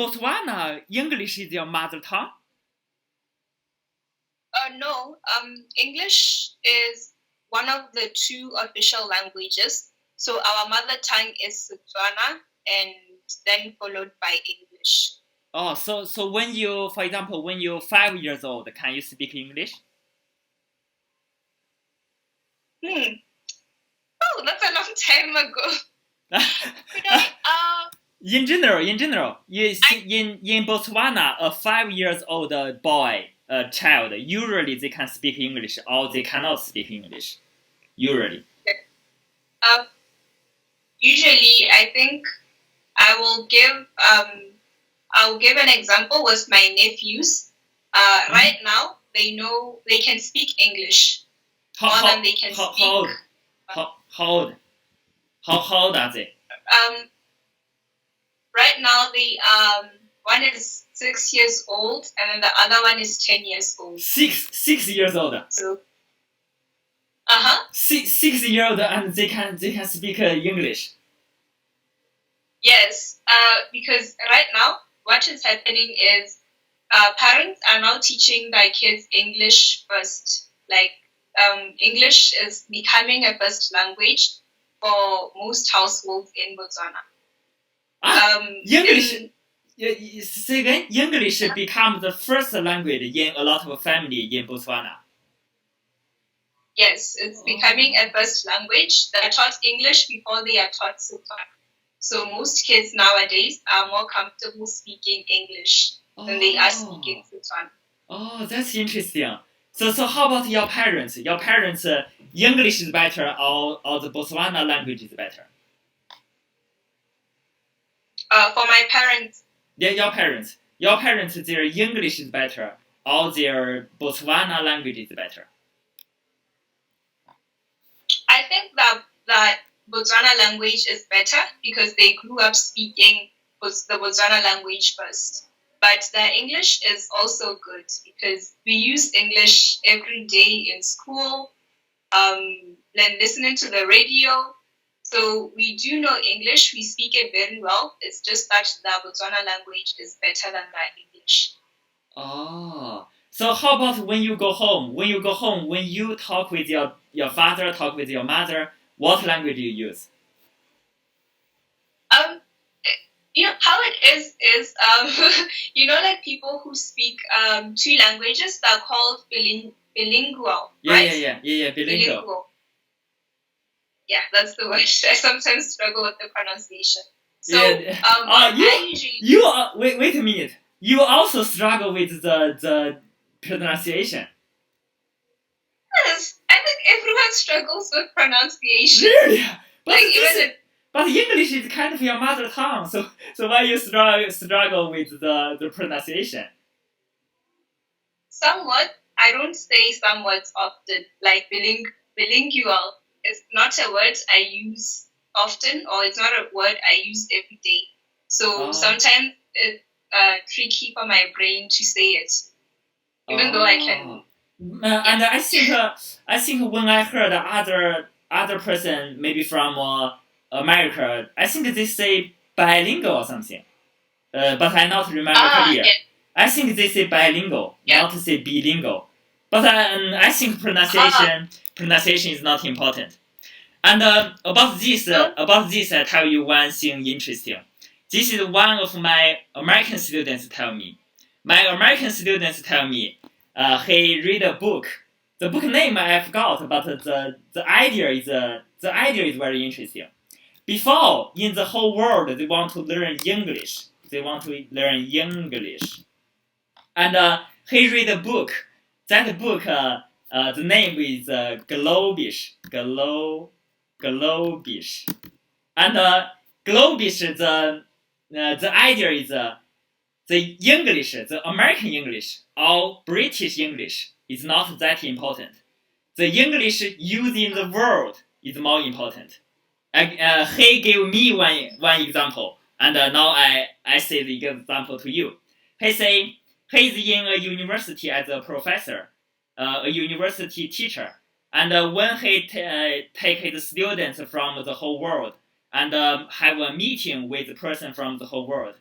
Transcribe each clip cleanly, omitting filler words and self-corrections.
Botswana, English is your mother tongue? No. English is one of the two official languages. So our mother tongue is Setswana, and then followed by English. Oh, so when you, for example, when you're 5 years old, can you speak English? Oh, that's a long time ago. Could I? In general, in Botswana, a 5 years old boy, a child, usually they can speak English or they cannot speak English. Usually. Usually, I think I will give an example with my nephews. Right now, they can speak English more than they can speak. How old are they? Right now, one is 6 years old, and then the other one is 10 years old. 6 years old. So, 6 years old, and they can speak English. Yes, because right now what is happening is parents are now teaching their kids English first. Like English is becoming a first language for most households in Botswana. English. Say again. English becomes the first language in a lot of family in Botswana. Yes, it's becoming a first language. They're taught English before they are taught Setswana. So most kids nowadays are more comfortable speaking English than they are speaking Setswana. Oh, that's interesting. So how about your parents? Your parents, English is better or the Botswana language is better? For my parents. Yeah, your parents. Your parents, their English is better or their Botswana language is better? I think that Botswana language is better because they grew up speaking the Botswana language first. But the English is also good because we use English every day in school, then listening to the radio. So we do know English, we speak it very well. It's just that the Botswana language is better than the English. Oh. So how about when you go home? When you talk with your father, talk with your mother, what language do you use? How it is like people who speak two languages, they're called bilingual, right? Yeah, bilingual. Yeah, that's the word. I sometimes struggle with the pronunciation. So, wait a minute. You also struggle with the pronunciation. Yes, I think everyone struggles with pronunciation. Really? But English is kind of your mother tongue, so why you struggle with the pronunciation? Somewhat. I don't say somewhat often. Like bilingual is not a word I use often, or it's not a word I use every day. So sometimes it's tricky for my brain to say it, even though I can. And I think when I heard other person maybe from America, I think they say bilingual or something. But I not remember clear. Yeah. I think they say bilingual, not say bilingual. But I think pronunciation is not important. And about this, I tell you one thing interesting. This is one of my American students tell me. My American students tell me he read a book. The book name I forgot, but the idea is very interesting. Before, in the whole world, they want to learn English. And he read a book. That book, the name is Globish. Globish. And Globish, the idea is the English, the American English or British English is not that important. The English used in the world is more important. He gave me one example, and now I say the example to you. He say he's in a university as a professor, a university teacher, and when he take his students from the whole world and have a meeting with a person from the whole world,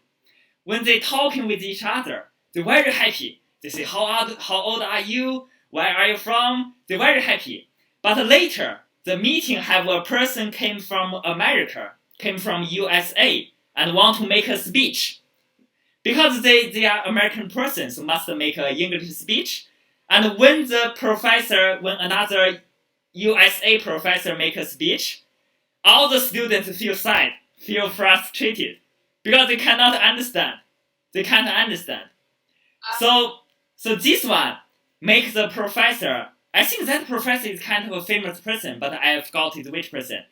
when they talking with each other, they're very happy. They say, how old are you? Where are you from? They're very happy. But later, the meeting have a person came from America, came from USA, and want to make a speech. Because they are American persons, must make an English speech. And when another USA professor make a speech, all the students feel sad, feel frustrated, because they cannot understand. They can't understand. So this one makes the professor. I think that professor is kind of a famous person, but I forgot it which person.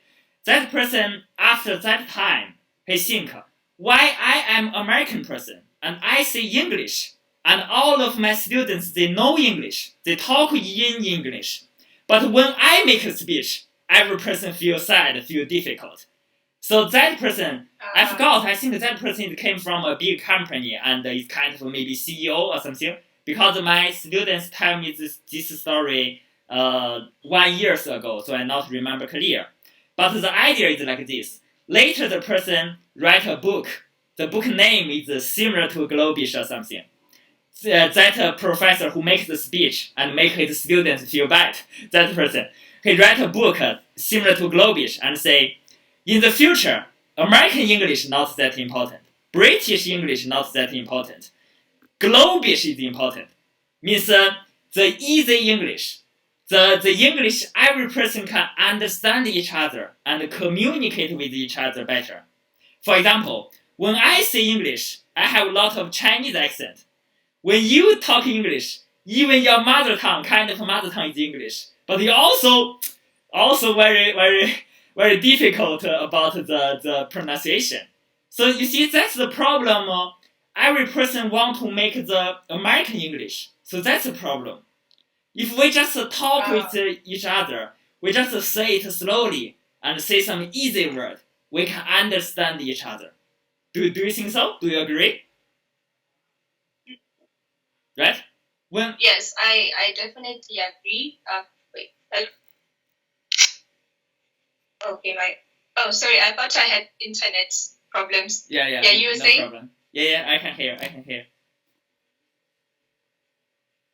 That person after that time, he think, why I am American person and I say English, and all of my students they know English, they talk in English, but when I make a speech, every person feel sad, feel difficult. So that person, I forgot. I think that person came from a big company and is kind of maybe CEO or something. Because my students tell me this story 1 year ago, so I not remember clear. But the idea is like this. Later, the person write a book. The book name is similar to Globish or something. That professor who makes the speech and make his students feel bad, that person, he write a book similar to Globish and say, in the future, American English not that important. British English not that important. Globish is important. Means the easy English. The English every person can understand each other and communicate with each other better. For example, when I say English, I have a lot of Chinese accent. When you talk English, even your mother tongue, kind of mother tongue is English, but you also very difficult about the pronunciation. So you see, that's the problem. Every person want to make the American English, so that's the problem. If we just talk with each other, we just say it slowly and say some easy word, we can understand each other. Do you think so? Do you agree? Right? Yes, I definitely agree. Wait, okay, oh, sorry, I thought I had internet problems. Yeah, you were no saying? problem. Yeah, I can hear.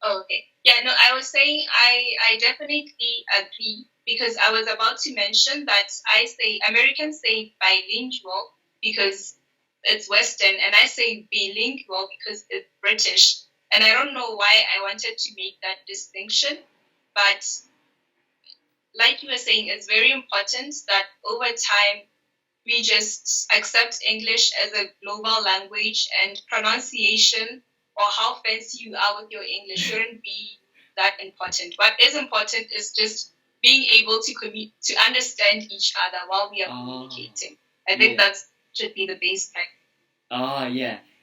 Oh, okay. Yeah, no, I was saying I definitely agree because I was about to mention that Americans say bilingual because it's Western, and I say bilingual because it's British. And I don't know why I wanted to make that distinction, but like you were saying, it's very important that over time we just accept English as a global language, and pronunciation or how fancy you are with your English shouldn't be that important. What is important is just being able to understand each other while we are communicating. I think that should be the baseline. Oh, yeah.